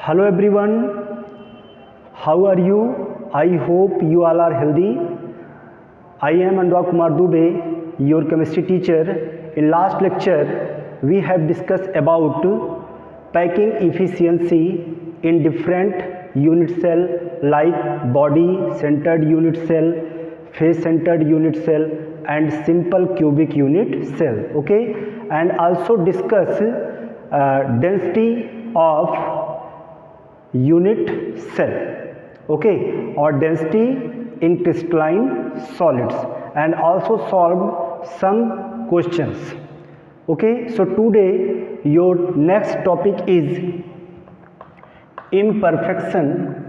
Hello everyone, how are you? I hope you all are healthy. I am Anurag Kumar Dubey, your chemistry teacher. In last lecture, we have discussed about packing efficiency in different unit cell like body-centered unit cell, face-centered unit cell and simple cubic unit cell. Okay, and also discuss density of unit cell, okay, or density in crystalline solids, and also solve some questions. Okay, so today your next topic is imperfections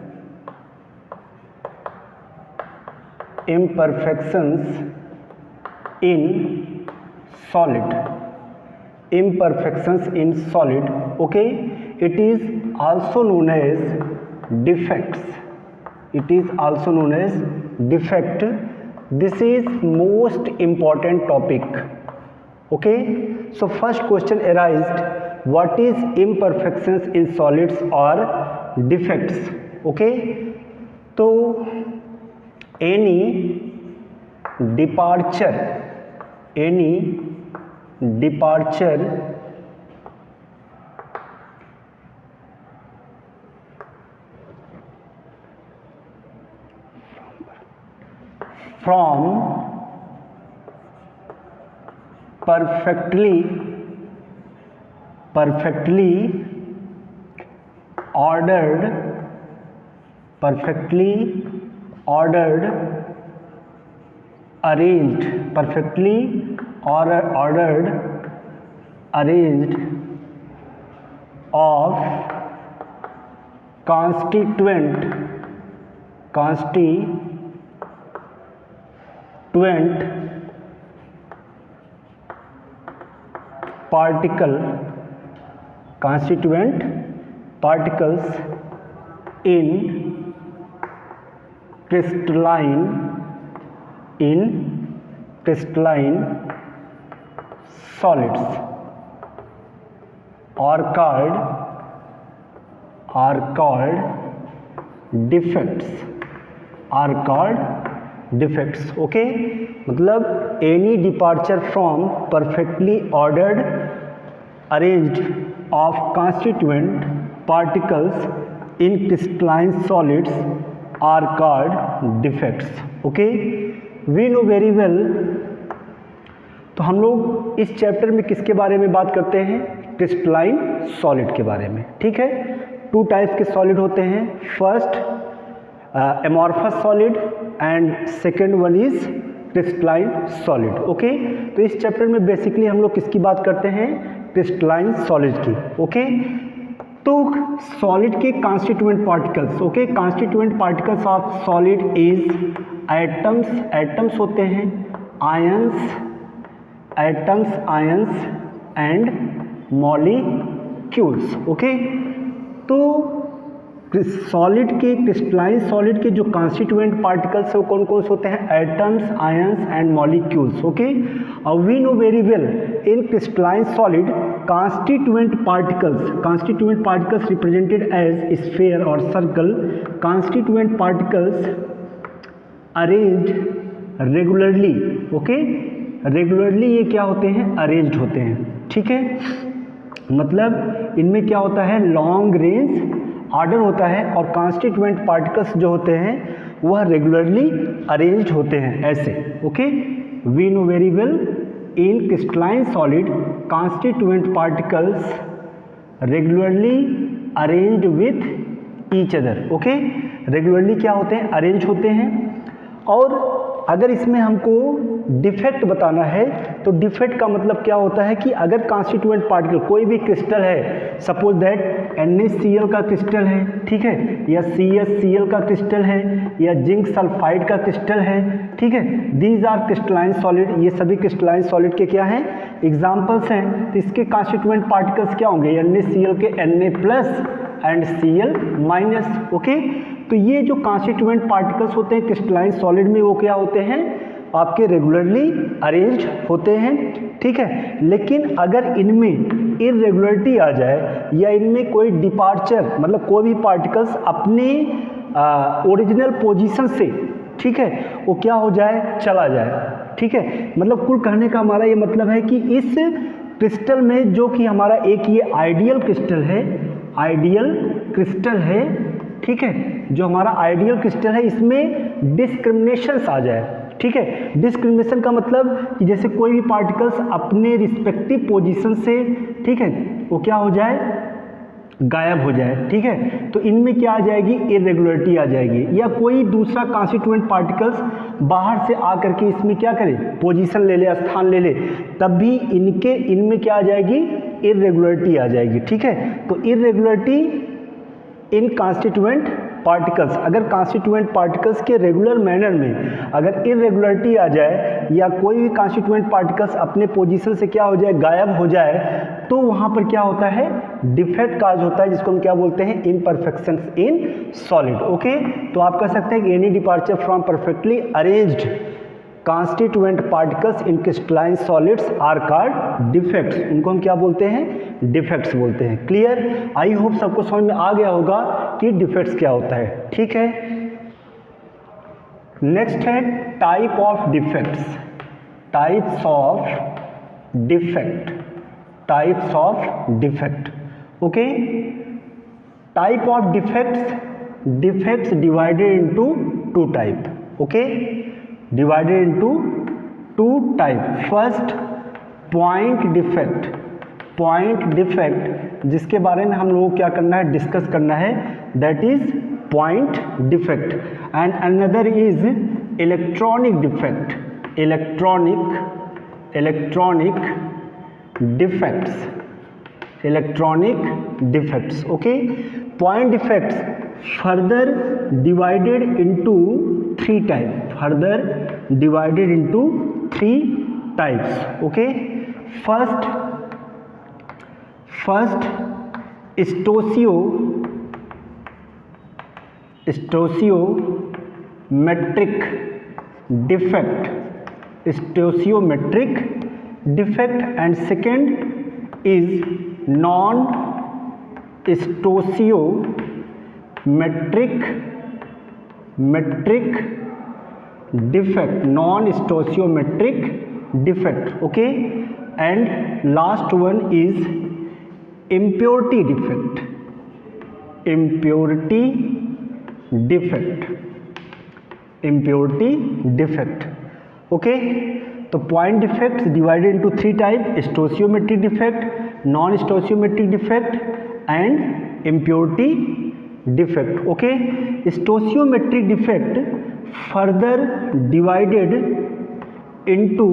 in solid. Imperfections in solid, okay, it is also known as defects. It is also known as defect. This is most important topic. Okay, so first question arised, what is imperfections in solids or defects? Okay, so any departure from perfectly ordered arranged of constituent particles in crystalline solids are called defects. Okay, मतलब any departure from perfectly ordered arranged of constituent particles in crystalline solids are called defects. Okay, we know very well. तो हम लोग इस chapter में किसके बारे में बात करते हैं? क्रिस्टलाइन सॉलिड के बारे में. ठीक है, टू टाइप्स के सॉलिड होते हैं. First amorphous solid and second one is crystalline solid. Okay, तो इस चैप्टर में बेसिकली हम लोग किसकी बात करते हैं? क्रिस्टलाइन सॉलिड की. ओके, तो सॉलिड के constituent particles. Okay, constituent particles of solid is atoms होते हैं, आयंस एंड मॉलिक्यूल्स. ओके, तो सॉलिड के क्रिस्टलाइन सॉलिड के जो कॉन्स्टिट्यूएंट पार्टिकल्स है वो कौन कौन से होते हैं? Atoms, ions and molecules. Okay, और we know very well in crystalline solid constituent particles represented as sphere or circle. Constituent particles arranged regularly. okay, regularly ये क्या होते हैं? अरेंज्ड होते हैं. ठीक है, मतलब इनमें क्या होता है? लॉन्ग रेंज ऑर्डर होता है और कॉन्स्टिट्यूएंट पार्टिकल्स जो होते हैं वह रेगुलरली अरेंज्ड होते हैं ऐसे. Okay, we know very well in crystalline solid constituent particles regularly arranged with each other. okay, regularly क्या होते हैं? अरेंज होते हैं. और अगर इसमें हमको डिफेक्ट बताना है तो डिफेक्ट का मतलब क्या होता है कि अगर कॉन्स्टिट्यूएंट पार्टिकल कोई भी क्रिस्टल है, सपोज दैट NaCl का क्रिस्टल है, ठीक है, या CsCl का क्रिस्टल है, या जिंक सल्फाइड का क्रिस्टल है, ठीक है, दीज आर क्रिस्टलाइन सॉलिड. ये सभी क्रिस्टलाइन सॉलिड के क्या हैं? एग्जाम्पल्स हैं. तो इसके कॉन्स्टिट्यूएंट पार्टिकल्स क्या होंगे? NaCl के Na+ एंड Cl-. ओके, तो ये जो कॉन्स्टिट्यूएंट पार्टिकल्स होते हैं क्रिस्टलाइन सॉलिड में वो क्या होते हैं? आपके रेगुलरली अरेंज होते हैं. ठीक है, लेकिन अगर इनमें इरेगुलरिटी आ जाए या इनमें कोई डिपार्चर, मतलब कोई भी पार्टिकल्स अपने ओरिजिनल पोजीशन से, ठीक है, वो क्या हो जाए, चला जाए, ठीक है। मतलब कुल कहने का हमारा ये मतलब है कि इस क्रिस्टल में जो कि हमारा एक ये आइडियल क्रिस्टल है, आइडियल क्रिस्टल है, ठीक है, जो हमारा आइडियल क्रिस्टल है, इसमें डिस्क्रिमिनेशंस आ जाए, ठीक है। डिस्क्रिमिनेशन का मतलब कि जैसे कोई भी पार्टिकल्स अपने रिस्पेक्टिव पोजीशन से, ठीक है, वो क्या हो जाए, गायब हो जाए, ठीक है। तो इनमें क्या आ जाएगी, इरेगुलरिटी आ जाएगी, या कोई दूसरा कॉन्स्टिट्यूएंट पार्टिकल्स बाहर से आकर के इसमें क्या करे, पोजीशन ले ले, स्थान ले ले, तब भी इनमें क्या आ जाएगी, इरेगुलरिटी आ जाएगी, ठीक है। तो इरेगुलरिटी इन कॉन्स्टिट्यूएंट पार्टिकल्स, अगर कॉन्स्टिट्यूएंट पार्टिकल्स के रेगुलर मैनर में अगर इरेगुलरिटी आ जाए या कोई भी कॉन्स्टिट्यूएंट पार्टिकल्स अपने पोजीशन से क्या हो जाए, गायब हो जाए, तो वहाँ पर क्या होता है, डिफेक्ट काज होता है, जिसको हम क्या बोलते हैं, इम्परफेक्शंस इन सॉलिड। ओके, तो आप कह सकते हैं कि any departure from perfectly arranged constituent particles in crystalline solids are called defects, उनको हम क्या बोलते हैं, डिफेक्ट्स बोलते हैं। क्लियर, आई होप सबको समझ में आ गया होगा कि डिफेक्ट्स क्या होता है, ठीक है। नेक्स्ट है type of defects, types of defect, types of defect. Okay, type of defects, defects divided into two type, okay, divided into two type. First, point defect, point defect जिसके बारे में हम लोगों को क्या करना है, डिस्कस करना है, that is point defect. And another is electronic defect, electronic defects, electronic defects. Okay, point defects further divided into three types, further divided into three types. Okay, first stoichiometric defect, stoichiometric defect, and second is non stoichiometric defect, non stoichiometric defect. Okay, and last one is impurity defect, impurity defect. Okay, तो point defects divided into three type, stoichiometric defect, non stoichiometric defect and impurity defect. Okay, stoichiometric defect further divided into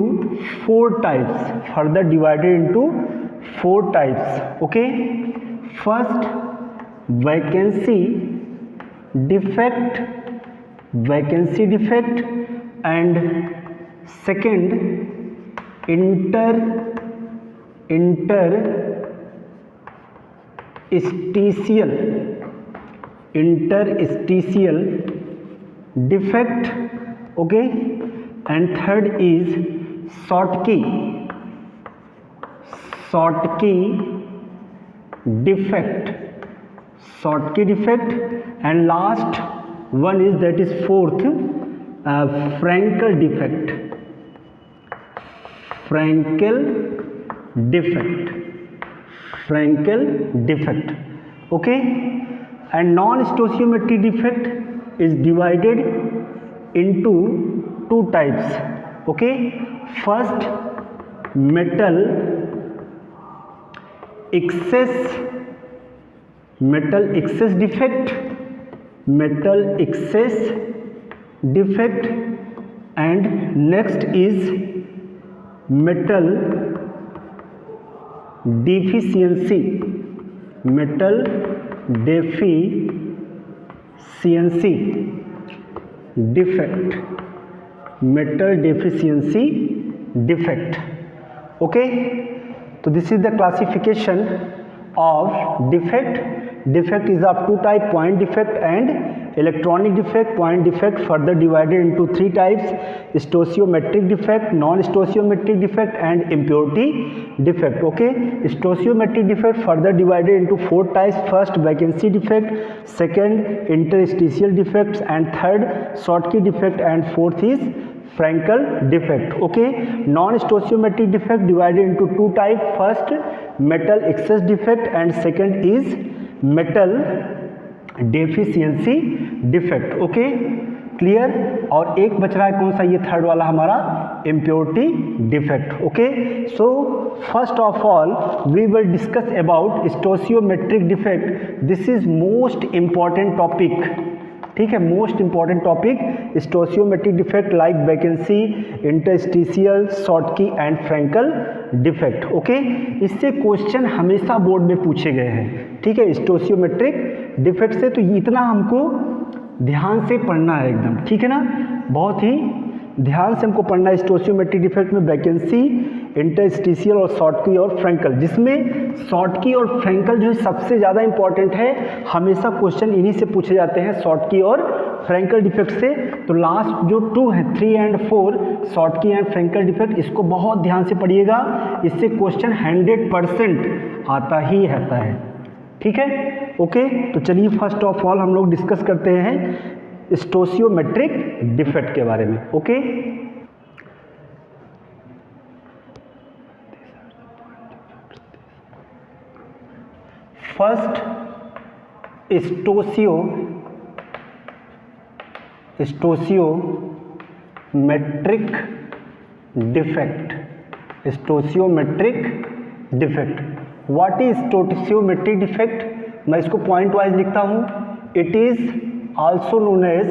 four types, further divided into four types. Okay, first vacancy defect and second interstitial defect. Okay, and third is Schottky defect, and last one is, that is fourth, Frankel defect. Okay, and non-stoichiometric defect is divided into two types. Okay, first metal excess defect, and next is metal deficiency defect. Okay, so this is the classification of defect defect is of two types, point defect and electronic defect. Point defect further divided into three types: stoichiometric defect, non-stoichiometric defect and impurity defect. Okay, stoichiometric defect further divided into four types: first vacancy defect, second interstitial defects, and third Schottky defect, and fourth is Frankel defect. Okay, non-stoichiometric defect divided into two types: first metal excess defect and second is metal deficiency defect. Okay, clear. और एक बच रहा है कौन सा, ये third वाला हमारा impurity defect. Okay, so first of all we will discuss about stoichiometric defect. This is most important topic, ठीक है, most important topic stoichiometric defect like vacancy, interstitial, Schottky and Frenkel defect. Okay, इससे question हमेशा board में पूछे गए हैं, ठीक है, स्टोशियोमेट्रिक डिफेक्ट से। तो इतना हमको ध्यान से पढ़ना है एकदम, ठीक है ना, बहुत ही ध्यान से हमको पढ़ना है। स्टोशियोमेट्रिक डिफेक्ट में वैकेंसी, इंटरस्टिशियल और शॉटकी और फ्रैंकल, जिसमें शॉटकी और फ्रैंकल जो है सबसे ज़्यादा इंपॉर्टेंट है, हमेशा क्वेश्चन इन्हीं से पूछे जाते हैं, शॉटकी और फ्रैंकल डिफेक्ट से। तो लास्ट जो टू है 3 और 4 शॉटकी एंड फ्रैंकल डिफेक्ट, इसको बहुत ध्यान से पढ़िएगा, इससे क्वेश्चन 100% आता ही रहता है, ठीक है। ओके, तो चलिए फर्स्ट ऑफ ऑल हम लोग डिस्कस करते हैं स्टोशियोमेट्रिक डिफेक्ट के बारे में। Okay, first stoichiometric defect. Stoichiometric defect, what is stoichiometric defect? मैं इसको पॉइंट वाइज लिखता हूं। It is also known as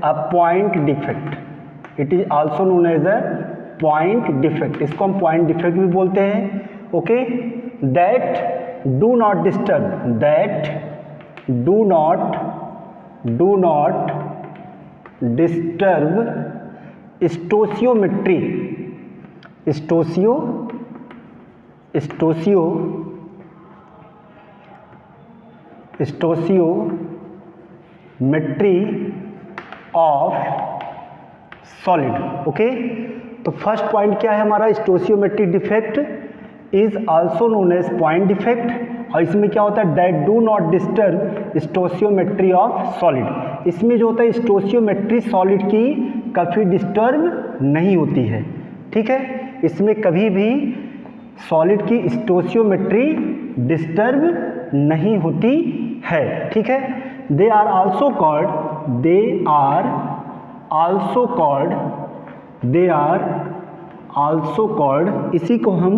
a point defect. It is also known as a point defect. इसको हम point defect भी बोलते हैं। Okay, that do not disturb, that do not disturb stoichiometry, stoichiometry of solid. Okay, तो first point क्या है हमारा, stoichiometric defect is also known as point defect. और इसमें क्या होता है, that do not disturb stoichiometry of solid. इसमें जो होता है स्टोशियोमेट्री सॉलिड की कभी डिस्टर्ब नहीं होती है, ठीक है, इसमें कभी भी सॉलिड की स्टोशियोमेट्री डिस्टर्ब नहीं होती है, ठीक है। They are also called, इसी को हम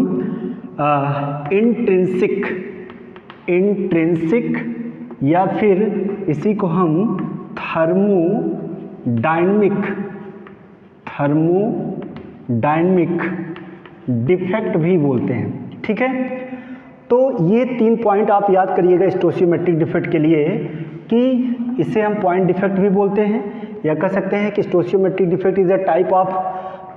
इंट्रिंसिक या फिर इसी को हम थर्मोडायनेमिक डिफेक्ट भी बोलते हैं, ठीक है। तो ये 3 पॉइंट आप याद करिएगा स्टोशियोमेट्रिक डिफेक्ट के लिए, कि इसे हम पॉइंट डिफेक्ट भी बोलते हैं, या कह सकते हैं कि stoichiometric defect is a type of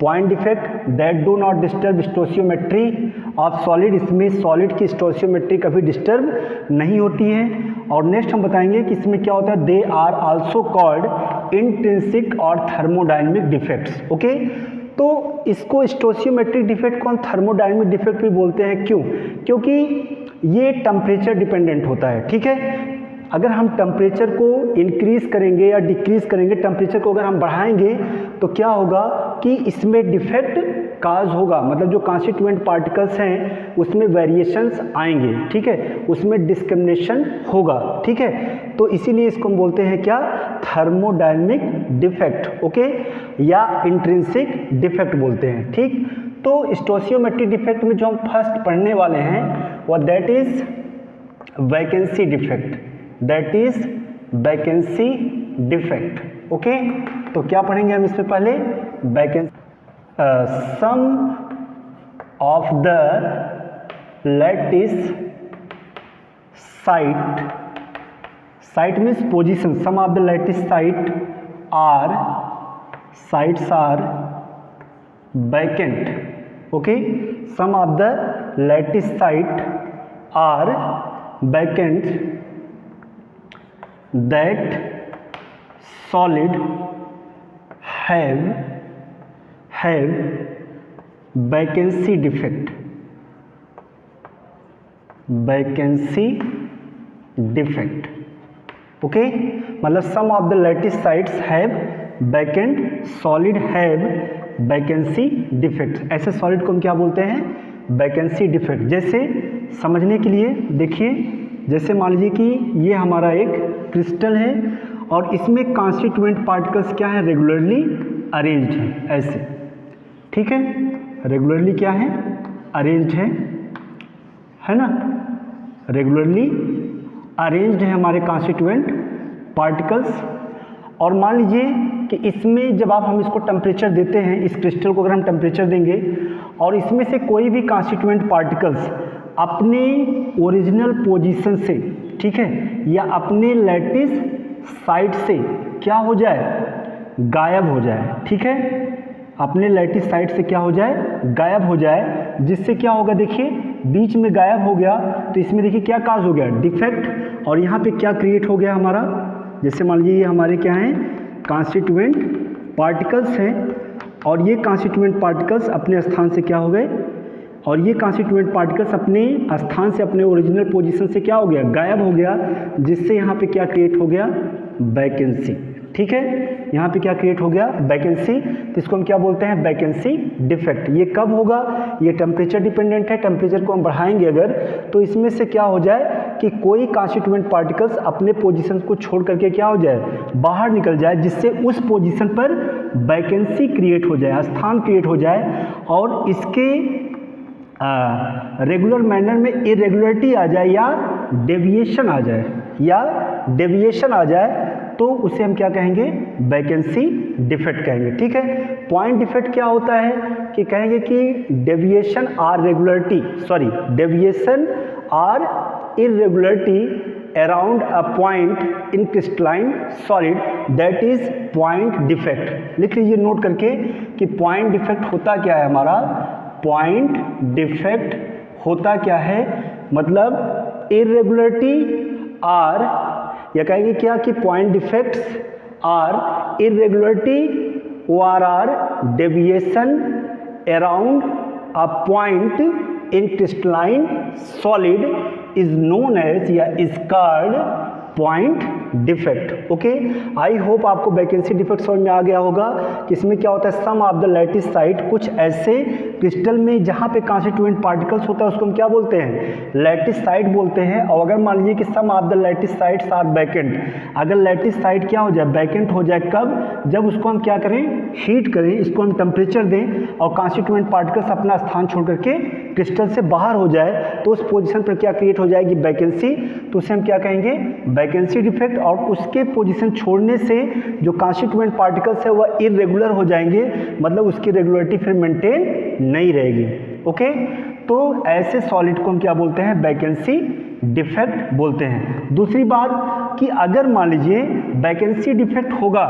point defect that do not disturb stoichiometry of solid. इसमें सॉलिड की स्टोशियोमेट्री कभी डिस्टर्ब नहीं होती है। और नेक्स्ट हम बताएंगे कि इसमें क्या होता है, they are also called intrinsic और थर्मोडायनेमिक डिफेक्ट्स। ओके, तो इसको स्टोशियोमेट्रिक डिफेक्ट को हम थर्मोडायनेमिक डिफेक्ट भी बोलते हैं। क्यों? क्योंकि ये टेम्परेचर डिपेंडेंट होता है, ठीक है। अगर हम टेम्परेचर को इंक्रीज करेंगे या डिक्रीज करेंगे, टेम्परेचर को अगर हम बढ़ाएंगे तो क्या होगा कि इसमें डिफेक्ट काज होगा, मतलब जो कॉन्स्टिट्यूएंट पार्टिकल्स हैं उसमें वेरिएशंस आएंगे, ठीक है, उसमें डिस्क्रिमिनेशन होगा, ठीक है। तो इसीलिए इसको हम बोलते हैं क्या, थर्मोडायनेमिक डिफेक्ट, ओके, या इंट्रिंसिक डिफेक्ट बोलते हैं, ठीक। तो स्टोशियोमेट्रिक डिफेक्ट में जो हम फर्स्ट पढ़ने वाले हैं वो that is vacancy defect, that is vacancy defect. Okay, तो क्या पढ़ेंगे हम इससे पहले, vacancy, some of the lattice site means position, some of the lattice sites are vacant. Okay, some of the lattice site are vacant that solid have vacancy defect, okay, मतलब some of the lattice sites have vacant, solid have vacancy defect. ऐसे solid को हम क्या बोलते हैं? Vacancy defect. जैसे समझने के लिए देखिए, जैसे मान लीजिए कि ये हमारा एक क्रिस्टल है और इसमें कॉन्स्टिट्यूएंट पार्टिकल्स क्या है? रेगुलरली अरेंज्ड है, ऐसे, ठीक है, रेगुलरली क्या है? अरेंज्ड है ना, रेगुलरली अरेंज्ड है हमारे कॉन्स्टिट्यूएंट पार्टिकल्स। और मान लीजिए कि इसमें जब हम इसको टेम्परेचर देते हैं, इस क्रिस्टल को अगर हम टेम्परेचर देंगे और इसमें से कोई भी कॉन्स्टिट्यूएंट पार्टिकल्स अपने ओरिजिनल पोजीशन से, ठीक है, या अपने लैटिस साइड से क्या हो जाए? गायब हो जाए, ठीक है, अपने लैटिस साइड से क्या हो जाए? गायब हो जाए। जिससे क्या होगा? देखिए बीच में गायब हो गया तो इसमें देखिए क्या काज हो गया? डिफेक्ट। और यहाँ पे क्या क्रिएट हो गया हमारा? जैसे मान लीजिए ये हमारे क्या हैं? कॉन्स्टिट्यूएंट पार्टिकल्स हैं, और ये कॉन्स्टिट्यूएंट पार्टिकल्स अपने स्थान से क्या हो गए? और ये कॉन्स्टिट्यूएंट पार्टिकल्स अपने स्थान से, अपने ओरिजिनल पोजीशन से क्या हो गया? गायब हो गया। जिससे यहाँ पे क्या क्रिएट हो गया? वैकेंसी, ठीक है, यहाँ पे क्या क्रिएट हो गया? वैकेंसी। तो इसको हम क्या बोलते हैं? Vacancy defect. ये कब होगा? ये टेम्परेचर डिपेंडेंट है। टेम्परेचर को हम बढ़ाएंगे अगर, तो इसमें से क्या हो जाए कि कोई कॉन्स्टिट्यूएंट पार्टिकल्स अपने पोजीशन को छोड़ करके क्या हो जाए? बाहर निकल जाए, जिससे उस पोजीशन पर वैकेंसी क्रिएट हो जाए, स्थान क्रिएट हो जाए, और इसके रेगुलर मैनर में इरेगुलरिटी आ जाए या डेविएशन आ जाए, तो उसे हम क्या कहेंगे? वैकेंसी डिफेक्ट कहेंगे, ठीक है। पॉइंट डिफेक्ट क्या होता है कि कहेंगे कि deviation or irregularity around a point in crystalline solid, that is point defect. लिख लीजिए नोट करके कि पॉइंट डिफेक्ट होता क्या है हमारा? पॉइंट डिफेक्ट होता क्या है? मतलब इरेगुलरिटी आर, या कहेंगे क्या कि point defects are irregularity ORR deviation around a point in crystalline solid is known as, या is called point defect. Okay, I hope आपको वैकेंसी डिफेक्ट समझ में आ गया होगा कि इसमें क्या होता है? सम ऑफ द लैटिस साइट, कुछ ऐसे क्रिस्टल में जहाँ पे कॉन्स्टिट्यूएंट पार्टिकल्स होता है उसको हम क्या बोलते हैं? लैटिस साइट बोलते हैं। और अगर मान लीजिए कि some of the lattice sites are vacant, अगर लैटिस साइट क्या हो जाए? वैकेंट हो जाए। कब? जब उसको हम क्या करें? हीट करें, इसको हम टेम्परेचर दें और कॉन्स्टिट्यूएंट पार्टिकल्स अपना स्थान छोड़ करके क्रिस्टल से बाहर हो जाए, तो उस पोजीशन पर क्या क्रिएट हो जाएगी? वैकेंसी। तो उसे हम क्या कहेंगे? Vacancy defect. और उसके पोजीशन छोड़ने से जो कॉन्स्टिट्यूएंट पार्टिकल्स है वह इरेगुलर हो जाएंगे, मतलब उसकी रेगुलरिटी फिर मेंटेन नहीं रहेगी। ओके, तो ऐसे सॉलिड को हम क्या बोलते हैं? वैकेंसी डिफेक्ट बोलते हैं। दूसरी बात कि अगर मान लीजिए वैकेंसी डिफेक्ट होगा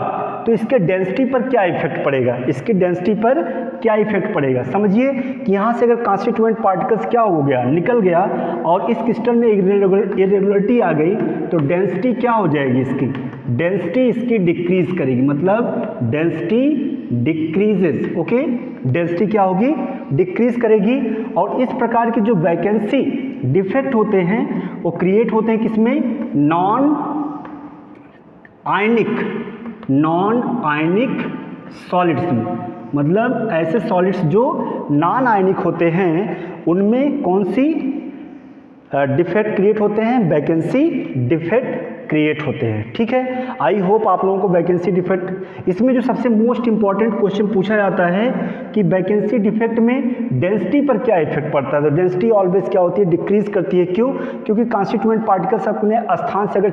तो इसके डेंसिटी पर क्या इफेक्ट पड़ेगा? इसके डेंसिटी पर क्या इफेक्ट पड़ेगा? समझिए कि यहाँ से अगर कॉन्स्टिट्यूएंट पार्टिकल्स क्या हो गया? निकल गया, और इस क्रिस्टल में इरेगुलरिटी आ गई, तो डेंसिटी क्या हो जाएगी? इसकी डेंसिटी इसकी डिक्रीज करेगी, मतलब डेंसिटी डिक्रीजेस। ओके, डेंसिटी क्या होगी? डिक्रीज करेगी। और इस प्रकार की जो वैकेंसी डिफेक्ट होते हैं वो क्रिएट होते हैं किसमें? नॉन आयनिक सॉलिड्स में। मतलब ऐसे सॉलिड्स जो नॉन आयनिक होते हैं उनमें कौन सी डिफेक्ट क्रिएट होते हैं? वैकेंसी डिफेक्ट क्रिएट होते हैं, ठीक है। आई होप आप लोगों को वैकेंसी डिफेक्ट, इसमें जो सबसे मोस्ट इंपॉर्टेंट क्वेश्चन पूछा जाता है कि वैकेंसी डिफेक्ट में डेंसिटी पर क्या इफेक्ट पड़ता है? तो डेंसिटी ऑलवेज क्या होती है? डिक्रीज करती है। क्यों? क्योंकि कॉन्स्टिट्यूएंट पार्टिकल्स अपने स्थान से अगर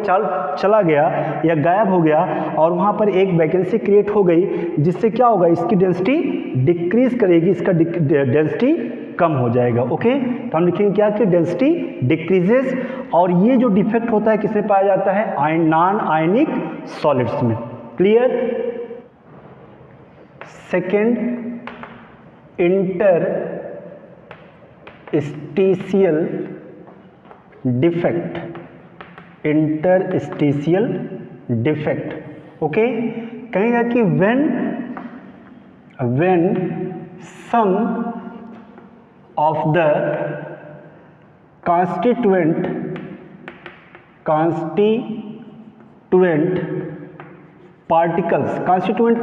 चला गया या गायब हो गया और वहाँ पर एक वैकेंसी क्रिएट हो गई, जिससे क्या होगा? इसकी डेंसिटी डिक्रीज करेगी, इसका डेंसिटी कम हो जाएगा। ओके, तो हम लिखेंगे क्या कि डेंसिटी डिक्रीजेस। और ये जो डिफेक्ट होता है किसमें पाया जाता है? नॉन आयनिक सॉलिड्स में। Clear? Second, interstitial defect. Interstitial defect. Okay, कहेगा कि when some of the constituent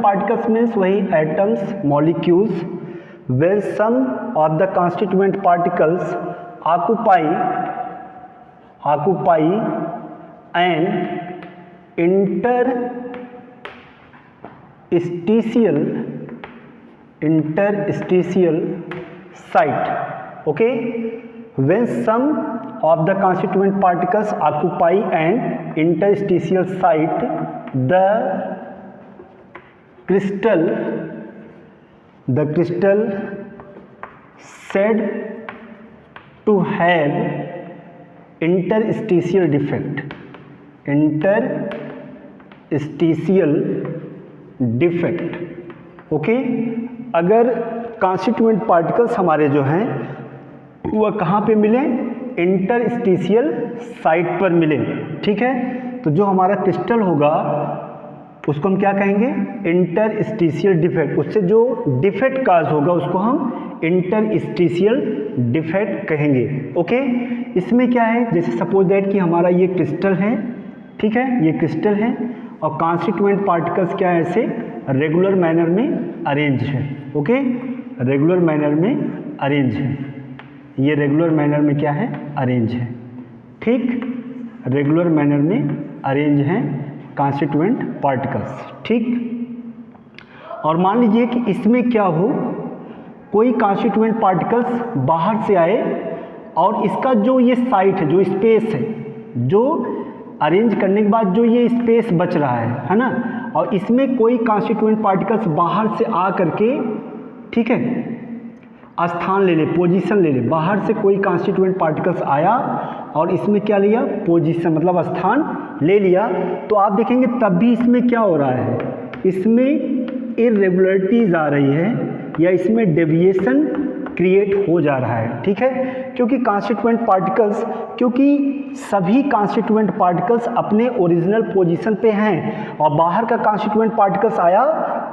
particles means वही atoms, molecules, when some of the constituent particles occupy an interstitial site. Okay, when some of the constituent particles occupy an interstitial site, the crystal said to have interstitial defect. Okay, अगर constituent particles हमारे जो हैं वह कहाँ पे मिले? Interstitial site पर मिले। ठीक है, तो जो हमारा क्रिस्टल होगा उसको हम क्या कहेंगे? Interstitial defect. उससे जो डिफेक्ट काज होगा उसको हम इंटरस्टिशियल डिफेक्ट कहेंगे। ओके, इसमें क्या है, जैसे सपोज दैट कि हमारा ये क्रिस्टल है, ठीक है, ये क्रिस्टल है और कॉन्स्टिट्यूएंट पार्टिकल्स क्या है, ऐसे रेगुलर मैनर में अरेंज है। ओके, रेगुलर मैनर में अरेंज है, ये रेगुलर मैनर में क्या है? अरेंज है। ठीक, रेगुलर मैनर में अरेंज हैं कॉन्स्टिट्यूएंट पार्टिकल्स। ठीक, और मान लीजिए कि इसमें क्या हो, कोई कॉन्स्टिट्यूएंट पार्टिकल्स बाहर से आए और इसका जो ये साइट है, जो स्पेस है, जो अरेंज करने के बाद जो ये स्पेस बच रहा है ना, और इसमें कोई कॉन्स्टिट्यूएंट पार्टिकल्स बाहर से आ करके, ठीक है, स्थान ले ले, पोजीशन ले ले। बाहर से कोई कॉन्स्टिट्यूएंट पार्टिकल्स आया और इसमें क्या लिया? पोजीशन, मतलब स्थान ले लिया। तो आप देखेंगे तब भी इसमें क्या हो रहा है? इसमें इरेगुलरिटीज आ रही है या इसमें डेविएशन क्रिएट हो जा रहा है। ठीक है, क्योंकि कॉन्स्टिट्यूएंट पार्टिकल्स, क्योंकि सभी कॉन्स्टिट्यूएंट पार्टिकल्स अपने ओरिजिनल पोजीशन पे हैं और बाहर का कॉन्स्टिट्यूएंट पार्टिकल्स आया,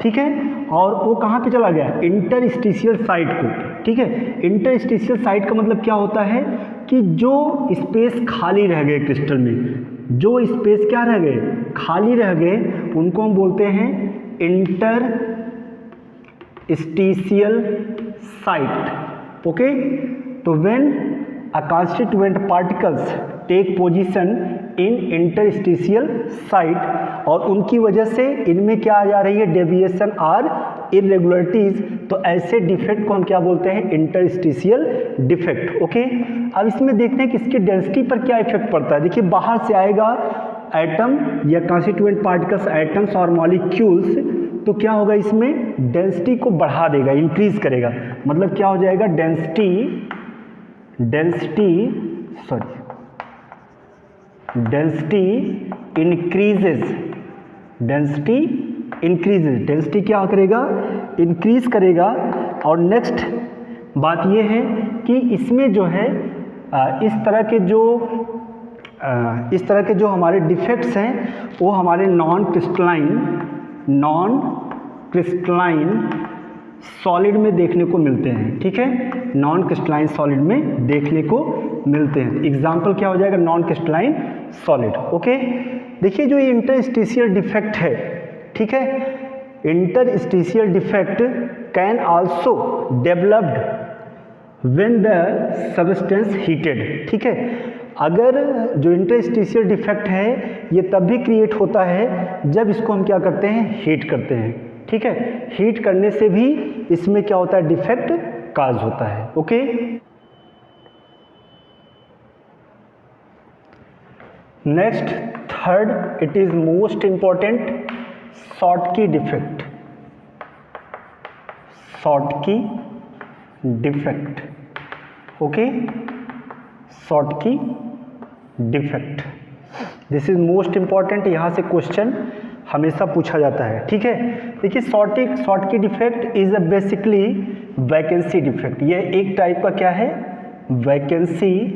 ठीक है, और वो कहाँ पे चला गया? इंटरस्टिशियल साइट को। ठीक है, इंटरस्टिशियल साइट का मतलब क्या होता है कि जो स्पेस खाली रह गए क्रिस्टल में, जो स्पेस क्या रह गए? खाली रह गए, उनको हम बोलते हैं इंटरस्टिशियल साइट। ओके, तो when a constituent particles take position in interstitial site, और उनकी वजह से इनमें क्या आ जा रही है? Deviation or irregularities. तो ऐसे डिफेक्ट को हम क्या बोलते हैं? Interstitial defect. ओके, अब इसमें देखते हैं कि इसकी डेंसिटी पर क्या इफेक्ट पड़ता है। देखिए, बाहर से आएगा एटम या कॉन्स्टिट्यूएंट पार्टिकल्स, एटम्स और मॉलिक्यूल्स, तो क्या होगा? इसमें डेंसिटी को बढ़ा देगा, इंक्रीज करेगा। मतलब क्या हो जाएगा? डेंसिटी डेंसिटी क्या करेगा? इंक्रीज करेगा। और नेक्स्ट बात ये है कि इसमें जो है इस तरह के जो हमारे डिफेक्ट्स हैं वो हमारे नॉन क्रिस्टलाइन सॉलिड में देखने को मिलते हैं। ठीक है, नॉन क्रिस्टलाइन सॉलिड में देखने को मिलते हैं। एग्जाम्पल क्या हो जाएगा? Non crystalline solid. ओके, देखिए जो ये इंटरस्टिशियल डिफेक्ट है, ठीक है, interstitial defect can also developed when the substance heated. ठीक है, अगर जो इंटरस्टिशियल डिफेक्ट है ये तब भी क्रिएट होता है जब इसको हम क्या करते हैं? हीट करते हैं। ठीक है, हीट करने से भी इसमें क्या होता है? डिफेक्ट काज होता है। Okay, next third, it is most important, Schottky defect. Schottky defect. Okay, Schottky defect, this is most important. यहाँ से क्वेश्चन हमेशा पूछा जाता है। ठीक है, देखिए Schottky defect is a basically vacancy defect. ये एक टाइप का क्या है? Vacancy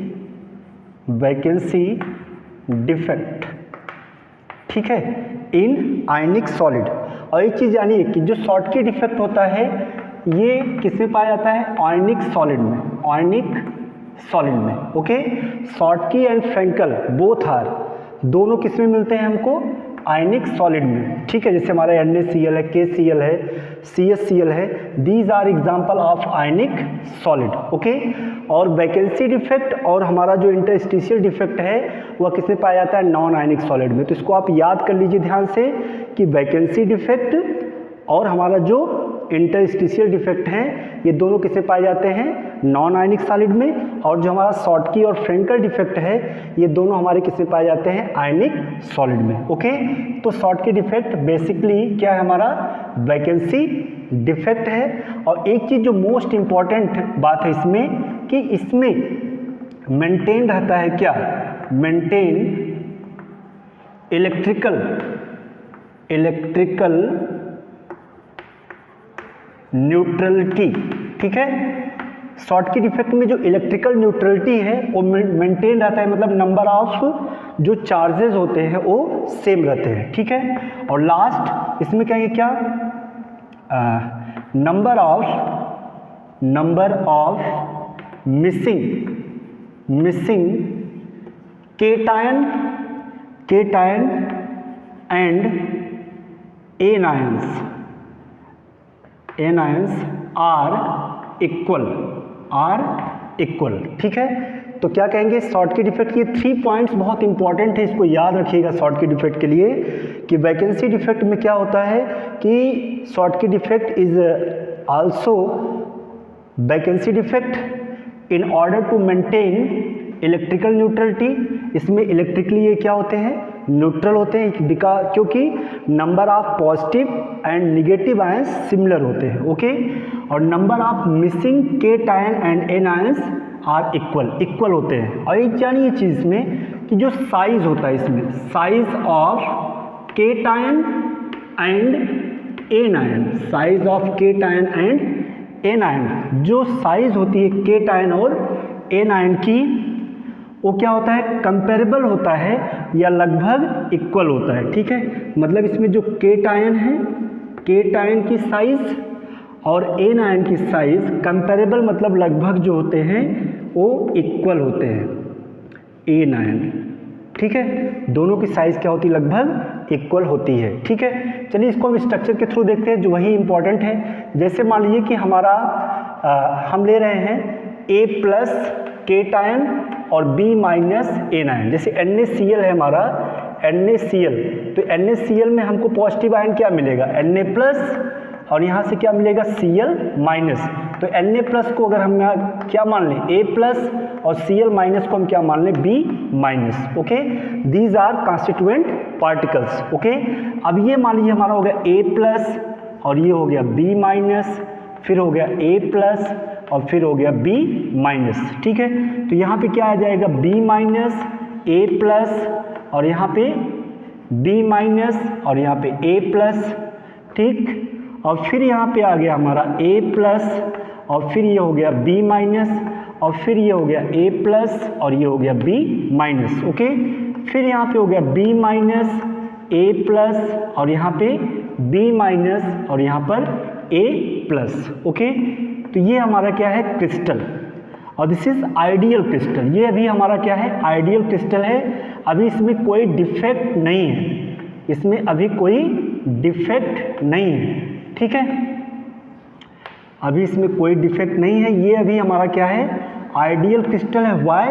defect. ठीक है, इन आयनिक सॉलिड। और एक चीज़ जानिए कि जो शॉर्टकी डिफेक्ट होता है ये किस में पाया जाता है, आयनिक सॉलिड में, आयनिक सॉलिड में। Okay, Schottky and Frenkel both are, दोनों किस में मिलते हैं हमको, आयनिक सॉलिड में। ठीक है, जैसे हमारा NaCl है, KCl है, CHCl है, these are example of ionic solid. Okay, और वैकेंसी डिफेक्ट और हमारा जो इंटरस्टिशियल डिफेक्ट है वह किस में पाया जाता है, नॉन आयनिक सॉलिड में। तो इसको आप याद कर लीजिए ध्यान से कि वैकेंसी डिफेक्ट और हमारा जो इंटरस्टिशियल डिफेक्ट हैं ये दोनों किसमें पाए जाते हैं, नॉन आयनिक सॉलिड में। और जो हमारा शॉर्टकी और फ्रेंकल डिफेक्ट है ये दोनों हमारे किसमें पाए जाते हैं, आयनिक सॉलिड में। ओके, तो शॉर्टकी डिफेक्ट बेसिकली क्या है, हमारा वैकेंसी डिफेक्ट है। और एक चीज़ जो मोस्ट इम्पॉर्टेंट बात है इसमें कि इसमें मेंटेन रहता है क्या, मेंटेन इलेक्ट्रिकल न्यूट्रलिटी। ठीक है, शॉर्टकी डिफेक्ट में जो इलेक्ट्रिकल न्यूट्रलिटी है वो मेंटेन रहता है, मतलब नंबर ऑफ जो चार्जेस होते हैं वो सेम रहते हैं। ठीक है, और लास्ट इसमें कहेंगे क्या, number of missing cation and anions are equal. ठीक है, तो क्या कहेंगे, शॉर्टकी डिफेक्ट के 3 पॉइंट्स बहुत इंपॉर्टेंट है, इसको याद रखिएगा शॉर्टकी डिफेक्ट के लिए कि वैकेंसी डिफेक्ट में क्या होता है कि Schottky defect is also vacancy defect in order to maintain electrical neutrality. इसमें इलेक्ट्रिकली ये क्या होते हैं, न्यूट्रल होते हैं, बिकॉज क्योंकि number of positive and negative ions similar होते हैं। ओके, और number of missing cation and anions are equal होते हैं। और एक जानिए चीज़ में कि जो साइज होता है इसमें, size of cation and anion, size of cation and anion, जो साइज होती है केटायन और एनायन की वो क्या होता है, कंपेरेबल होता है या लगभग इक्वल होता है। ठीक है, मतलब इसमें जो केटायन है, केटायन की साइज और एनायन की साइज कंपेरेबल मतलब लगभग जो होते हैं वो इक्वल होते हैं, एनायन। ठीक है, दोनों की साइज क्या होती है, लगभग इक्वल होती है। ठीक है, चलिए इसको हम स्ट्रक्चर के थ्रू देखते हैं जो वही इंपॉर्टेंट है। जैसे मान लीजिए कि हमारा हम ले रहे हैं A+ केटायन और B- एनायन। जैसे NaCl है हमारा, NaCl, तो NaCl में हमको पॉजिटिव आयन क्या मिलेगा, Na+ और यहाँ से क्या मिलेगा, Cl-। तो Na+ को अगर हम क्या मान लें, A+ और Cl- को हम क्या मान लें, B-। Okay, these are constituent particles. Okay, अब ये मान लीजिए हमारा हो गया A+ और ये हो गया B-, फिर हो गया A+ और फिर हो गया B-। ठीक है, तो यहाँ पे क्या आ जाएगा, B-, A+ और यहाँ पे B- और यहाँ पे A+। ठीक, और फिर यहाँ पे आ गया हमारा A+ और फिर ये हो गया B- और फिर ये हो गया A+ और ये हो गया B-। ओके, फिर यहाँ पे हो गया B- A+ और यहाँ पे B- और यहाँ पर A+। ओके, तो ये हमारा क्या है, क्रिस्टल, और दिस इज आइडियल क्रिस्टल। ये अभी हमारा क्या है, आइडियल क्रिस्टल है। अभी इसमें कोई डिफेक्ट नहीं है, इसमें अभी कोई डिफेक्ट नहीं है। ठीक है, अभी इसमें कोई डिफेक्ट नहीं है, ये अभी हमारा क्या है, आइडियल क्रिस्टल है। Why,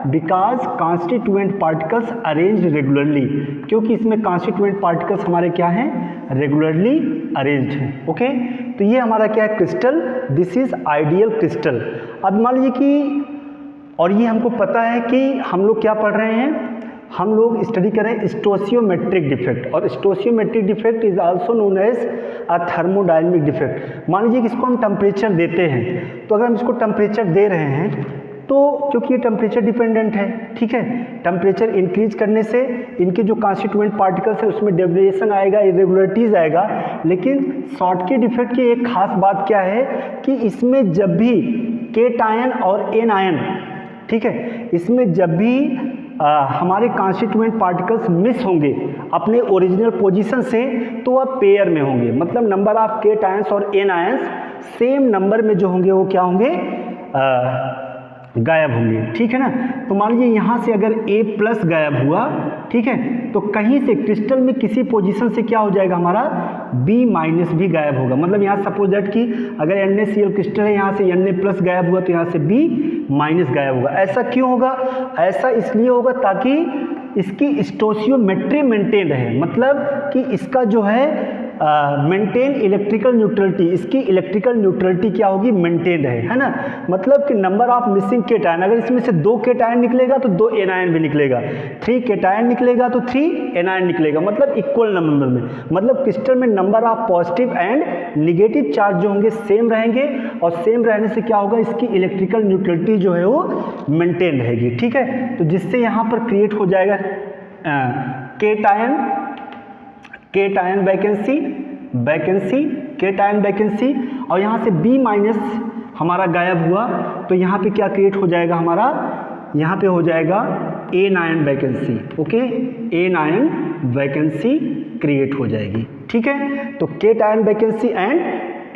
because constituent particles arrange regularly, क्योंकि इसमें कॉन्स्टिट्यूएंट पार्टिकल्स हमारे क्या हैं, रेगुलरली अरेंज्ड हैं। ओके, तो ये हमारा क्या है, crystal, this is ideal crystal. अब मान लीजिए कि, और ये हमको पता है कि हम लोग क्या पढ़ रहे हैं, हम लोग स्टडी करें स्टोशियोमेट्रिक डिफेक्ट, और stoichiometric defect is also known as a thermodynamic defect. मान लीजिए कि इसको हम टेम्परेचर देते हैं, तो अगर हम इसको टेम्परेचर दे रहे हैं तो क्योंकि ये टेम्परेचर डिपेंडेंट है, ठीक है, टेम्परेचर इंक्रीज करने से इनके जो कॉन्स्टिट्यूएंट पार्टिकल्स है उसमें डेविएशन आएगा, इरेगुलरिटीज आएगा। लेकिन शॉर्टकी डिफेक्ट की एक खास बात क्या है कि इसमें जब भी केटायन और एनायन, ठीक है, इसमें जब भी हमारे कॉन्स्टिट्यूएंट पार्टिकल्स मिस होंगे अपने ओरिजिनल पोजीशन से, तो वह पेयर में होंगे, मतलब नंबर ऑफ केटायंस और एनायंस सेम नंबर में जो होंगे वो क्या होंगे, गायब होंगे, ठीक है ना। तो मान लीजिए यहाँ से अगर A+ गायब हुआ, ठीक है, तो कहीं से क्रिस्टल में किसी पोजीशन से क्या हो जाएगा, हमारा B- भी गायब होगा। मतलब यहाँ सपोज दैट कि अगर NaCl क्रिस्टल है, यहाँ से Na+ गायब हुआ तो यहाँ से B- गायब होगा। ऐसा क्यों होगा? ऐसा इसलिए होगा ताकि इसकी स्टोशियोमेट्री मेंटेन रहे, मतलब कि इसका जो है मेंटेन इलेक्ट्रिकल न्यूट्रलिटी, इसकी इलेक्ट्रिकल न्यूट्रलिटी क्या होगी, मेंटेन रहे, है ना। मतलब कि नंबर ऑफ मिसिंग केटायन, अगर इसमें से 2 केटायन निकलेगा तो 2 एनायन भी निकलेगा, 3 केटायन निकलेगा तो 3 एनायन निकलेगा, मतलब इक्वल नंबर में। मतलब क्रिस्टल में number of positive and negative charge जो होंगे सेम रहेंगे, और सेम रहने से क्या होगा, इसकी इलेक्ट्रिकल न्यूट्रलिटी जो है वो मेंटेन रहेगी, ठीक है। तो जिससे यहाँ पर क्रिएट हो जाएगा केटायन वैकेंसी, केटायन वैकेंसी, और यहाँ से B- हमारा गायब हुआ तो यहाँ पे क्या क्रिएट हो जाएगा, हमारा यहाँ पे हो जाएगा anion vacancy, okay, anion vacancy create हो जाएगी, ठीक है। तो cation vacancy and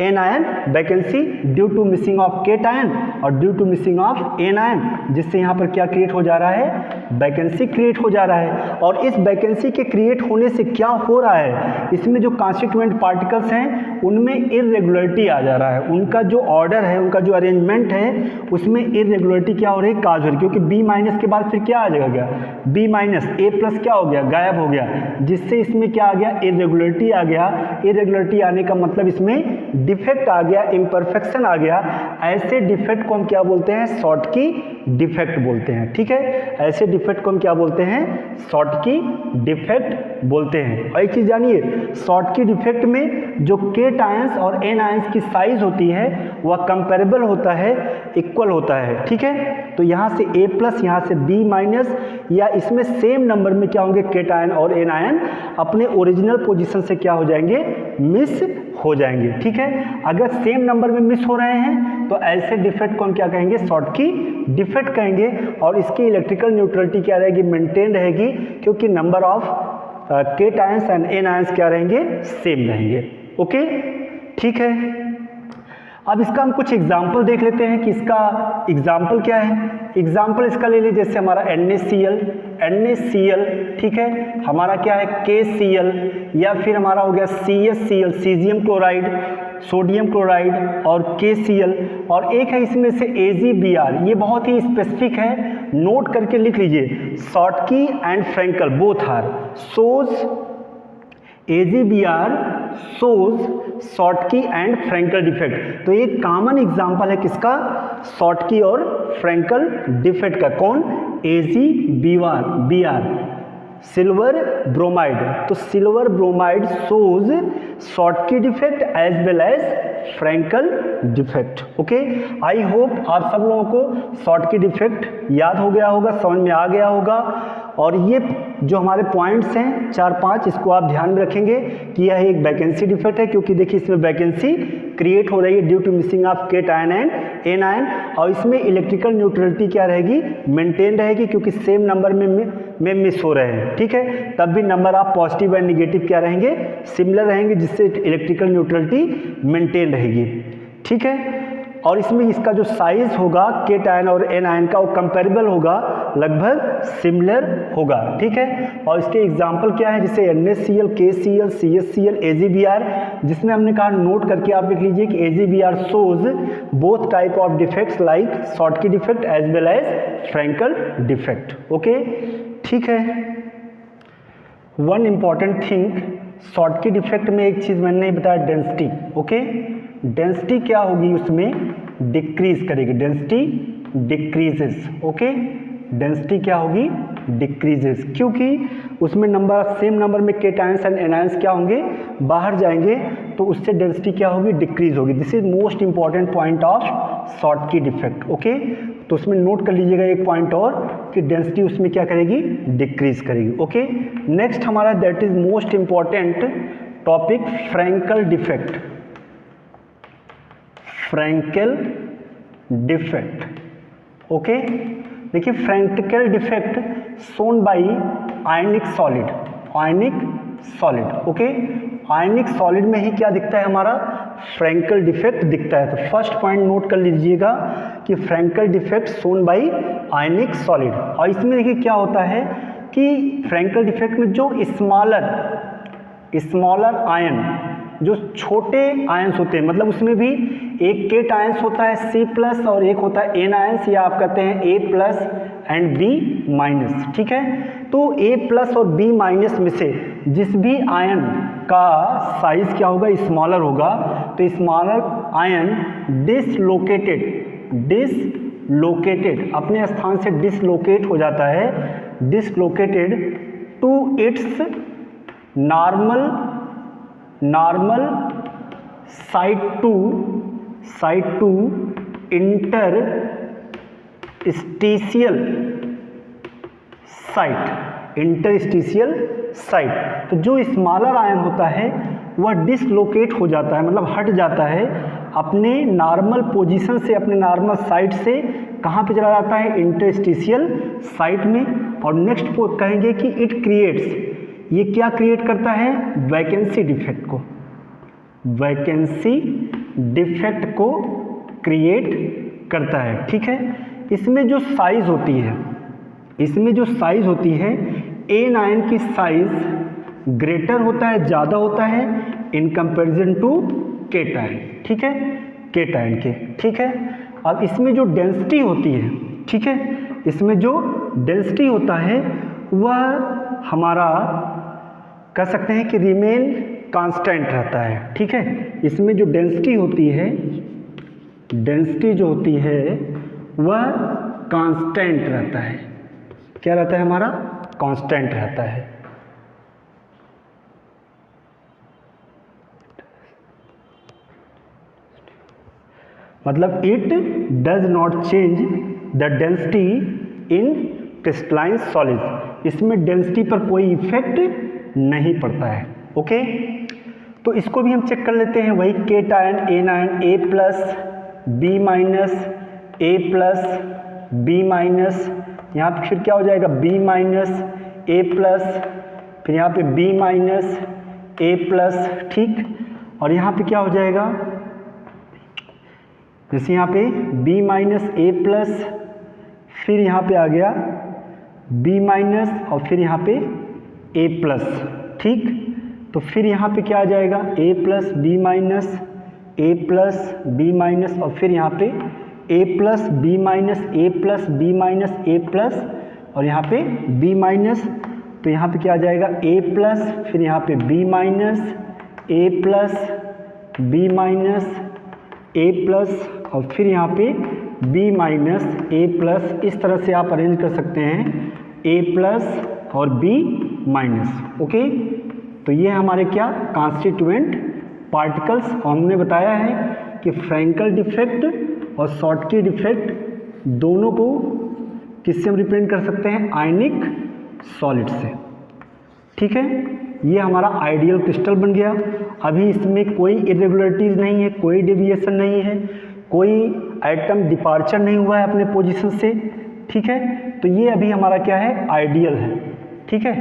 anion vacancy due to missing of cation और due to missing of anion, जिससे यहाँ पर क्या क्रिएट हो जा रहा है, वैकेंसी क्रिएट हो जा रहा है। और इस वैकेंसी के क्रिएट होने से क्या हो रहा है, इसमें जो कॉन्स्टिट्यूएंट पार्टिकल्स हैं उनमें इरेगुलरिटी आ जा रहा है, उनका जो ऑर्डर है, उनका जो अरेंजमेंट है उसमें इरेगुलरिटी क्या हो रही है, काज हो रही है, क्योंकि B- के बाद फिर क्या आ जाएगा, B- A+ क्या हो गया, गायब हो गया, जिससे इसमें क्या आ गया, इरेगुलरिटी आ गया। इरेगुलरिटी आने का मतलब इसमें डिफेक्ट आ गया, इम्परफेक्शन आ गया। ऐसे डिफेक्ट को हम क्या बोलते हैं, शॉर्ट की डिफेक्ट बोलते हैं, ठीक है। ऐसे डिफेक्ट को हम क्या बोलते हैं, शॉर्ट की डिफेक्ट बोलते हैं। और एक चीज जानिए, शॉर्ट की डिफेक्ट में जो केटायंस और एनायंस की साइज होती है वह कंपेरेबल होता है, इक्वल होता है, ठीक है। तो यहाँ से A+, यहाँ से B-, या इसमें सेम नंबर में क्या होंगे, केटायन और एनायन अपने ओरिजिनल पोजीशन से क्या हो जाएंगे, मिस हो जाएंगे, ठीक है। अगर सेम नंबर में मिस हो रहे हैं तो ऐसे डिफेक्ट को हम क्या कहेंगे, शॉर्ट की डिफेक्ट कहेंगे। और इसकी इलेक्ट्रिकल न्यूट्रलिटी क्या रहेगी, मेंटेन रहेगी, क्योंकि number of cations and anions क्या रहेंगे, सेम रहेंगे, ओके, ठीक है। अब इसका हम कुछ एग्जाम्पल देख लेते हैं कि इसका एग्जाम्पल क्या है। एग्जाम्पल इसका ले लीजिए, जैसे हमारा NaCl, ठीक है, हमारा क्या है KCl, या फिर हमारा हो गया CaCl, caesium chloride, sodium chloride, और KCl, और एक है इसमें से AgBr। ये बहुत ही स्पेसिफिक है, नोट करके लिख लीजिए, Schottky and Frenkel both are shows, AgBr shows Schottky and Frenkel defect. तो ये कॉमन एग्जांपल है किसका, शॉर्टकी और फ्रैंकल डिफेक्ट का। कौन, AgBr, सिल्वर ब्रोमाइड। तो silver bromide shows Schottky defect as well as Frenkel defect, okay. I hope आप सब लोगों को शॉर्टकी डिफेक्ट याद हो गया होगा, समझ में आ गया होगा। और ये जो हमारे पॉइंट्स हैं 4-5, इसको आप ध्यान में रखेंगे कि यह एक वैकेंसी डिफेक्ट है, क्योंकि देखिए इसमें वैकेंसी क्रिएट हो रही है due to missing of cation and anion, और इसमें इलेक्ट्रिकल न्यूट्रलिटी क्या रहेगी, मेंटेन रहेगी, क्योंकि सेम नंबर में मिस हो रहे हैं, ठीक है। तब भी number of positive and negative क्या रहेंगे, सिमिलर रहेंगे, जिससे इलेक्ट्रिकल न्यूट्रलिटी मेंटेन रहेगी, ठीक है। और इसमें इसका जो साइज होगा केटायन और एनायन का, वो कंपेरेबल होगा, लगभग सिमिलर होगा, ठीक है। और इसके एग्जांपल क्या है, जैसे NaCl, KCl, CaCl, AgBr, जिसमें हमने कहा नोट करके आप लिख लीजिए कि AgBr shows both type of defects like Schottky defect as well as Frenkel defect, okay, ठीक है। One important thing, Schottky defect में एक चीज़ मैंने नहीं बताया, डेंसिटी, ओके। डेंसिटी क्या होगी, उसमें डिक्रीज करेगी, डेंसिटी डिक्रीजेस, ओके। डेंसिटी क्या होगी, डिक्रीजेस, क्योंकि उसमें सेम नंबर में केटायंस एंड एनायंस क्या होंगे, बाहर जाएंगे, तो उससे डेंसिटी क्या होगी, डिक्रीज होगी। This is most important point of Schottky defect, okay. तो उसमें नोट कर लीजिएगा एक पॉइंट और, कि डेंसिटी उसमें क्या करेगी, डिक्रीज करेगी, ओके। नेक्स्ट हमारा that is most important topic, Frenkel defect, Frenkel defect, okay. देखिए Frenkel defect shown by ionic solid, ionic solid, okay. Ionic solid में ही क्या दिखता है हमारा, फ्रैंकल डिफेक्ट दिखता है। तो फर्स्ट पॉइंट नोट कर लीजिएगा कि Frenkel defect shown by ionic solid. और इसमें देखिए क्या होता है कि फ्रैंकल डिफेक्ट में जो स्मॉलर आयन, जो छोटे आयंस होते हैं, मतलब उसमें भी एक केट आयंस होता है C+ और एक होता है एन आयंस, या आप कहते हैं A+ एंड B-, ठीक है। तो A+ और B- में से जिस भी आयन का साइज क्या होगा, स्मॉलर होगा, तो स्मॉलर आयन डिसलोकेटेड अपने स्थान से डिसलोकेट हो जाता है, dislocated to its normal side to interstitial site. तो जो स्मॉलर आयन होता है वह डिसलोकेट हो जाता है, मतलब हट जाता है अपने नॉर्मल पोजीशन से, अपने नॉर्मल साइट से। कहाँ पे चला जाता है, इंटरस्टिशियल साइट में। और नेक्स्ट कहेंगे कि इट क्रिएट्स, ये क्या क्रिएट करता है, वैकेंसी डिफेक्ट को क्रिएट करता है, ठीक है। इसमें जो साइज होती है एन आयन की साइज ग्रेटर होता है, ज़्यादा होता है in comparison to cation, ठीक है, केट आयन के, ठीक है। अब इसमें जो डेंसिटी होती है, ठीक है, इसमें जो डेंसिटी होता है वह हमारा कह सकते हैं कि रिमेन कांस्टेंट रहता है, ठीक है। इसमें जो डेंसिटी होती है, डेंसिटी जो होती है वह कांस्टेंट रहता है। क्या रहता है हमारा, कांस्टेंट रहता है। मतलब it does not change the density in crystalline solid, इसमें डेंसिटी पर कोई इफेक्ट नहीं पड़ता है, ओके। तो इसको भी हम चेक कर लेते हैं, वही cation, anion, A+, B-, A+, B-, यहाँ पे फिर क्या हो जाएगा, B-, A+, फिर यहाँ पे B-, A+, ठीक। और यहाँ पे क्या हो जाएगा, जैसे यहाँ पे B-, A+, फिर यहाँ पे आ गया B-, और फिर यहाँ पे A+, ठीक। तो फिर यहाँ पे क्या आ जाएगा, A+, B-, A+, B-, और फिर यहाँ पे A+, B-, A+, B-, A+, और यहाँ पे B-, तो यहाँ पे क्या आ जाएगा, A+, फिर यहाँ पे B-, A+, B-, A+, और फिर यहाँ पे B-, A+, इस तरह से आप अरेंज कर सकते हैं, A+ और B-, ओके। तो ये हमारे क्या कॉन्स्टिट्यूएंट पार्टिकल्स। हमने बताया है कि फ्रैंकल डिफेक्ट और शॉर्टकी डिफेक्ट दोनों को किससे हम रिप्रेजेंट कर सकते हैं, आयनिक सॉलिड से, ठीक है। ये हमारा आइडियल क्रिस्टल बन गया। अभी इसमें कोई इरेगुलरिटीज़ नहीं है, कोई डेविएशन नहीं है, कोई एटम डिपार्चर नहीं हुआ है अपने पोजीशन से, ठीक है। तो ये अभी हमारा क्या है, आइडियल है, ठीक है,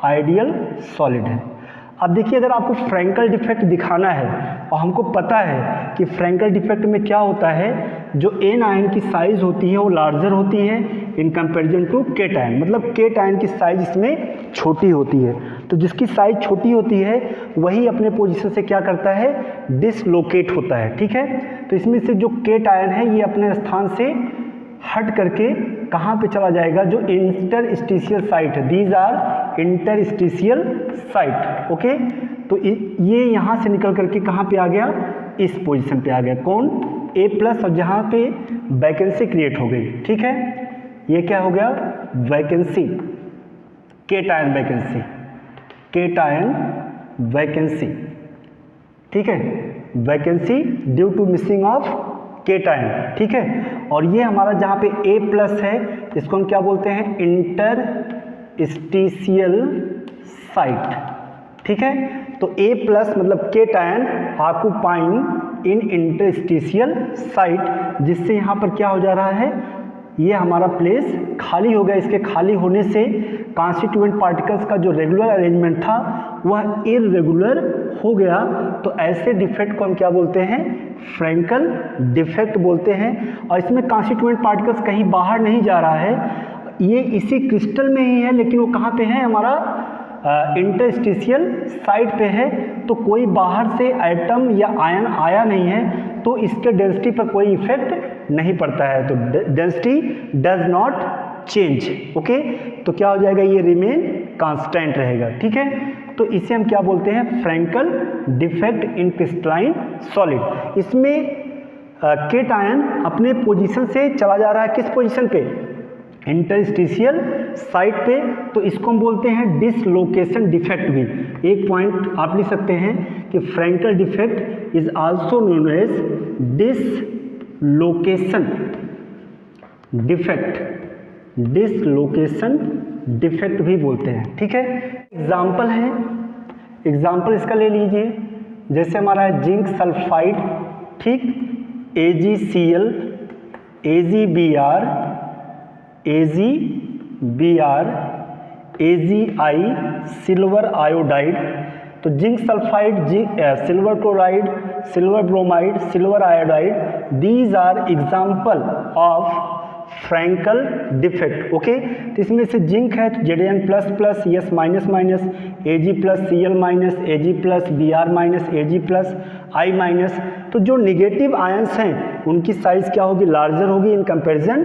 आइडियल सॉलिड है। अब देखिए अगर आपको फ्रैंकल डिफेक्ट दिखाना है और हमको पता है कि फ्रैंकल डिफेक्ट में क्या होता है, जो एन आयन की साइज़ होती है वो लार्जर होती है in comparison to cation, मतलब केट आयन की साइज़ इसमें छोटी होती है। तो जिसकी साइज़ छोटी होती है वही अपने पोजीशन से क्या करता है, डिसलोकेट होता है, ठीक है। तो इसमें से जो केट आयन है ये अपने स्थान से हट करके कहाँ पे चला जाएगा, जो इंटरस्टिशियल साइट है, these are interstitial site, okay. तो ये यहाँ से निकल करके कहाँ पे आ गया, इस पोजीशन पे आ गया, कौन, A+, और जहाँ पे वैकेंसी क्रिएट हो गई, ठीक है। ये क्या हो गया, vacancy, cation vacancy, cation vacancy, ठीक है, vacancy due to missing of cation, ठीक है। और ये हमारा जहाँ पे A+ है इसको हम क्या बोलते हैं, इंटरस्टिशियल साइट, ठीक है। तो A+ मतलब केट आयन ऑक्यूपाइंग इन इंटरस्टिशियल साइट, जिससे यहाँ पर क्या हो जा रहा है, ये हमारा प्लेस खाली हो गया। इसके खाली होने से कॉन्स्टिट्यूएंट पार्टिकल्स का जो रेगुलर अरेंजमेंट था वह इररेगुलर हो गया। तो ऐसे डिफेक्ट को हम क्या बोलते हैं? फ्रैंकल डिफेक्ट बोलते हैं। और इसमें कॉन्स्टिट्यूएंट पार्टिकल्स कहीं बाहर नहीं जा रहा है, ये इसी क्रिस्टल में ही है, लेकिन वो कहाँ पे है? हमारा इंटरस्टिशियल साइड पे है। तो कोई बाहर से एटम या आयन आया नहीं है, तो इसके डेंसिटी पर कोई इफेक्ट नहीं पड़ता है। तो density does not change. Okay, तो क्या हो जाएगा? ये रिमेन कांस्टेंट रहेगा। ठीक है, तो इसे हम क्या बोलते हैं? Frenkel defect in crystalline solid. इसमें केटायन अपने पोजीशन से चला जा रहा है, किस पोजीशन पे? इंटरस्टिशियल साइड पे। तो इसको हम बोलते हैं डिसलोकेशन डिफेक्ट भी। एक पॉइंट आप लिख सकते हैं कि Frenkel defect is also known as dislocation defect. Dislocation defect भी बोलते हैं। ठीक है, एग्जाम्पल है, एग्जाम्पल इसका ले लीजिए। जैसे हमारा है जिंक सल्फाइड, ठीक, AgCl, AgBr, AgBr, AgI, silver iodide. तो zinc sulphide, silver chloride, silver bromide, silver iodide, these are example of Frenkel defect. Okay, तो इसमें से जिंक है तो Zn plus plus, S minus minus, Ag plus Cl minus, Ag plus Br minus, Ag plus I minus. तो जो negative ions हैं उनकी size क्या होगी? लार्जर होगी इन कंपेरिजन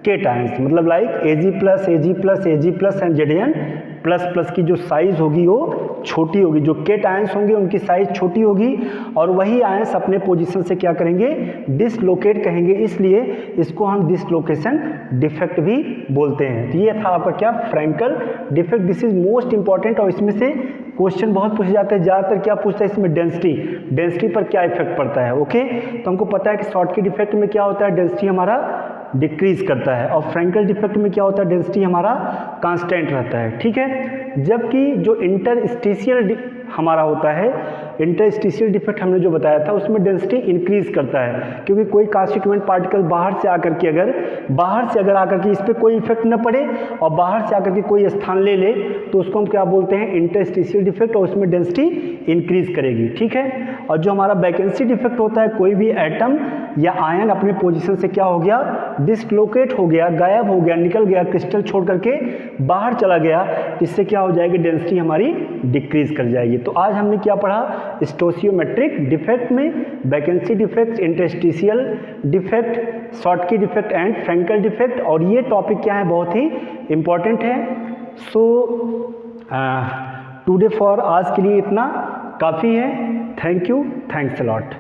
केटायंस। मतलब like Ag plus, Ag plus, Ag plus and Zn plus plus की जो साइज होगी वो छोटी होगी। जो केटायंस होंगे उनकी साइज छोटी होगी, और वही आयंस अपने पोजीशन से क्या करेंगे? डिसलोकेट कहेंगे। इसलिए इसको हम डिसलोकेशन डिफेक्ट भी बोलते हैं। तो ये था आपका क्या? Frenkel defect. This is most important. और इसमें से क्वेश्चन बहुत पूछे जाते हैं। ज़्यादातर क्या पूछता है इसमें? डेंसिटी, डेंसिटी पर क्या इफेक्ट पड़ता है। ओके, तो हमको पता है कि शॉर्टकी डिफेक्ट में क्या होता है? डेंसिटी हमारा डिक्रीज करता है, और फ्रैंकल डिफेक्ट में क्या होता है? डेंसिटी हमारा कांस्टेंट रहता है। ठीक है, जबकि जो इंटरस्टिशियल हमारा होता है, इंटरस्टिशियल डिफेक्ट हमने जो बताया था उसमें डेंसिटी इंक्रीज करता है, क्योंकि कोई कॉन्स्टिट्यूएंट पार्टिकल बाहर से आकर के अगर आकर के इस पर कोई इफेक्ट न पड़े और बाहर से आकर के कोई स्थान ले ले, तो उसको हम क्या बोलते हैं? इंटरस्टिशियल डिफेक्ट, और उसमें डेंसिटी इंक्रीज करेगी। ठीक है, और जो हमारा वैकेंसी डिफेक्ट होता है, कोई भी एटम या आयन अपने पोजीशन से क्या हो गया? डिसलोकेट हो गया, गायब हो गया, निकल गया, क्रिस्टल छोड़ करके बाहर चला गया, इससे क्या हो जाएगी? डेंसिटी हमारी डिक्रीज कर जाएगी। तो आज हमने क्या पढ़ा? स्टोशियोमेट्रिक डिफेक्ट में vacancy defect, interstitial defect, Schottky defect and Frenkel defect. और ये टॉपिक क्या है? बहुत ही इंपॉर्टेंट है। सो टुडे फॉर आज के लिए इतना काफ़ी है। Thank you, thanks a lot.